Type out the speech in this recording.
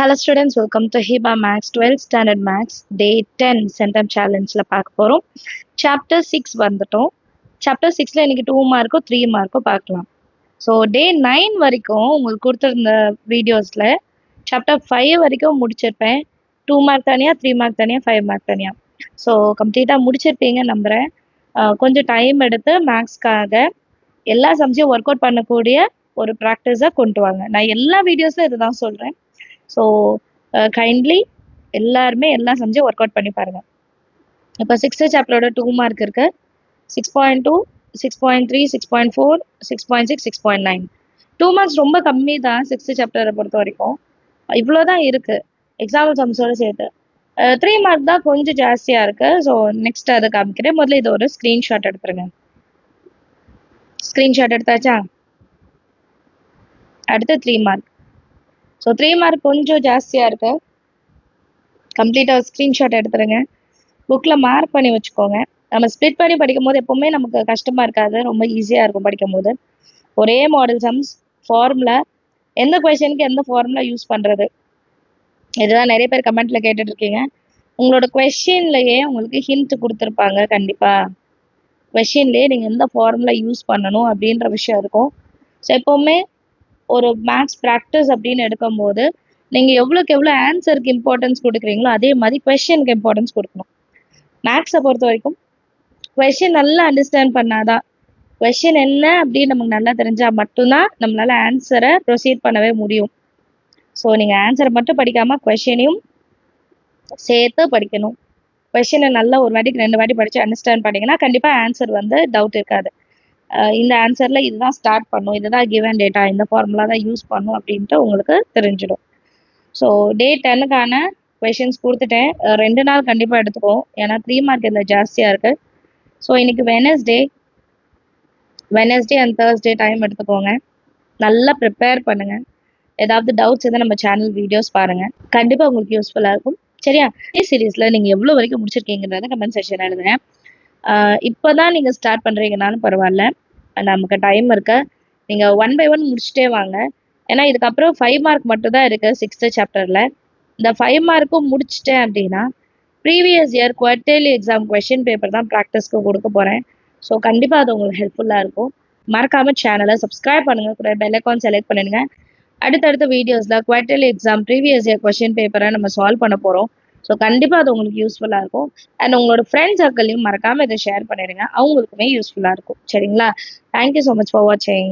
Hello students, welcome to HIBA Max 12th Standard Max Day 10 Centum Challenge-ல பார்க்க போறோம். Chapter 6 வந்துட்டோம். Chapter 6ல இன்னைக்கு 2 Marco 3 Marco பார்க்கலாம். ஸோ Day 9 வரைக்கும் உங்களுக்கு கொடுத்துருந்த வீடியோஸில் Chapter 5 வரைக்கும் முடிச்சிருப்பேன். 2 மார்க் தனியாக, 3 மார்க் தனியாக, 5 மார்க் தனியாக. ஸோ கம்ப்ளீட்டாக முடிச்சிருப்பீங்க நம்புகிறேன். கொஞ்சம் டைம் எடுத்து மேக்ஸ்க்காக எல்லா சம்ஸையும் ஒர்க் அவுட் பண்ணக்கூடிய ஒரு ப்ராக்டிஸாக கொண்டு வாங்க. நான் எல்லா வீடியோஸில் இதை தான் சொல்கிறேன். ஸோ கைண்ட்லி எல்லாருமே எல்லா சம்ஸையும் ஒர்க் அவுட் பண்ணி பாருங்கள். இப்போ 6th சாப்டரோட 2 மார்க் இருக்கு. 6.2, 6.3, 6.4, 6.6, 6.9. 2 மார்க்ஸ் ரொம்ப கம்மி தான் 6th சாப்டரை பொறுத்த வரைக்கும். இவ்வளோ தான் இருக்குது எக்ஸாம்பிள் சம்ஸோடு சேர்த்து. 3 மார்க் தான் கொஞ்சம் ஜாஸ்தியாக இருக்குது. ஸோ நெக்ஸ்ட் அதை காமிக்கிறேன். முதல்ல இது ஒரு ஸ்க்ரீன்ஷாட் எடுத்துருங்க. ஸ்க்ரீன்ஷாட் எடுத்தாச்சா? அடுத்து 3 மார்க். ஸோ 3 மார்க் கொஞ்சம் ஜாஸ்தியாக இருக்குது. கம்ப்ளீட்டாக ஸ்க்ரீன்ஷாட் எடுத்துருங்க. புக்கில் மார்க் பண்ணி வச்சுக்கோங்க. நம்ம ஸ்ப்ளிட் பண்ணி படிக்கும் போது எப்போவுமே நமக்கு கஷ்டமாக இருக்காது, ரொம்ப ஈஸியாக இருக்கும் படிக்கும் போது. ஒரே மாடல் சம்ஸ், ஃபார்முலா, எந்த கொஷனுக்கு எந்த ஃபார்முலா யூஸ் பண்ணுறது, இதுதான் நிறைய பேர் கமெண்ட்டில் கேட்டுட்ருக்கீங்க. உங்களோட கொஷின்லேயே உங்களுக்கு ஹிண்ட் கொடுத்துருப்பாங்க. கண்டிப்பாக கொஷின்லேயே நீங்கள் எந்த ஃபார்முலா யூஸ் பண்ணணும் அப்படின்ற விஷயம் இருக்கும். ஸோ எப்போவுமே ஒரு மேக்ஸ் ப்ராக்டிஸ் அப்படின்னு எடுக்கும்போது நீங்கள் எவ்வளோக்கு எவ்வளோ ஆன்சருக்கு இம்பார்ட்டன்ஸ் கொடுக்குறீங்களோ அதே மாதிரி கொஷனுக்கு இம்பார்ட்டன்ஸ் கொடுக்கணும். மேக்ஸை பொறுத்த வரைக்கும் கொஷின் நல்லா அண்டர்ஸ்டாண்ட் பண்ணாதான், கொஷின் என்ன அப்படின்னு நமக்கு நல்லா தெரிஞ்சால் மட்டும்தான் நம்மளால் ஆன்சரை ப்ரொசீட் பண்ணவே முடியும். ஸோ நீங்கள் ஆன்சரை மட்டும் படிக்காமல் கொஷினையும் சேர்த்து படிக்கணும். கொஷினை நல்லா ஒரு வாட்டிக்கு 2 வாட்டி படித்து அண்டர்ஸ்டாண்ட் பண்ணிங்கன்னா கண்டிப்பாக ஆன்சர் டவுட் இருக்காது. இந்த ஆன்சரில் இதுதான் ஸ்டார்ட் பண்ணும், இதுதான் கிவன் டேட்டா, இந்த ஃபார்முலா தான் யூஸ் பண்ணும் அப்படின்ட்டு உங்களுக்கு தெரிஞ்சிடும். ஸோ Day 10க்கான கொஷின்ஸ் கொடுத்துட்டேன். 2 நாள் கண்டிப்பாக எடுத்துக்கோம், ஏன்னா 3 மார்க் இதில் ஜாஸ்தியாக இருக்குது. ஸோ இன்றைக்கி வெனஸ்டே அண்ட் Thursday டைம் எடுத்துக்கோங்க. நல்லா ப்ரிப்பேர் பண்ணுங்கள். ஏதாவது டவுட்ஸ் எதாவது நம்ம சேனல் வீடியோஸ் பாருங்கள், கண்டிப்பாக உங்களுக்கு யூஸ்ஃபுல்லாக இருக்கும். சரியா? சீரீஸில் நீங்கள் எவ்வளோ வரைக்கும் முடிச்சிருக்கீங்கன்றத கமெண்ட் செக்ஷன் எழுதுங்க. இப்போ தான் நீங்கள் ஸ்டார்ட் பண்ணுறீங்கனாலும் பரவாயில்ல, நமக்கு டைம் இருக்கு. நீங்கள் 1 by 1 முடிச்சுட்டே வாங்க. ஏன்னா இதுக்கப்புறம் 5 மார்க் மட்டும் தான் இருக்குது 6th சாப்டரில். இந்த 5 மார்க்கும் முடிச்சிட்டேன் அப்படின்னா previous year quarterly exam question paper தான் ப்ராக்டிஸ்க்கு கொடுக்க போகிறேன். ஸோ கண்டிப்பாக அது உங்களுக்கு ஹெல்ப்ஃபுல்லாக இருக்கும். மறக்காமல் சேனலை சப்ஸ்கிரைப் பண்ணுங்கள், கூட பெல் ஐகான் செலக்ட் பண்ணிடுங்க. அடுத்தடுத்த வீடியோஸில் quarterly exam previous year question பேப்பரை நம்ம சால்வ் பண்ண போகிறோம். ஸோ கண்டிப்பாக அது உங்களுக்கு யூஸ்ஃபுல்லாக இருக்கும். அண்ட் உங்களோட ஃப்ரெண்ட்ஸ் சர்க்கிளையும் மறக்காமல் இதை ஷேர் பண்ணிடுங்க, அவங்களுக்குமே யூஸ்ஃபுல்லாக இருக்கும். சரிங்களா? தேங்க்யூ ஸோ மச் ஃபார் வாட்சிங்.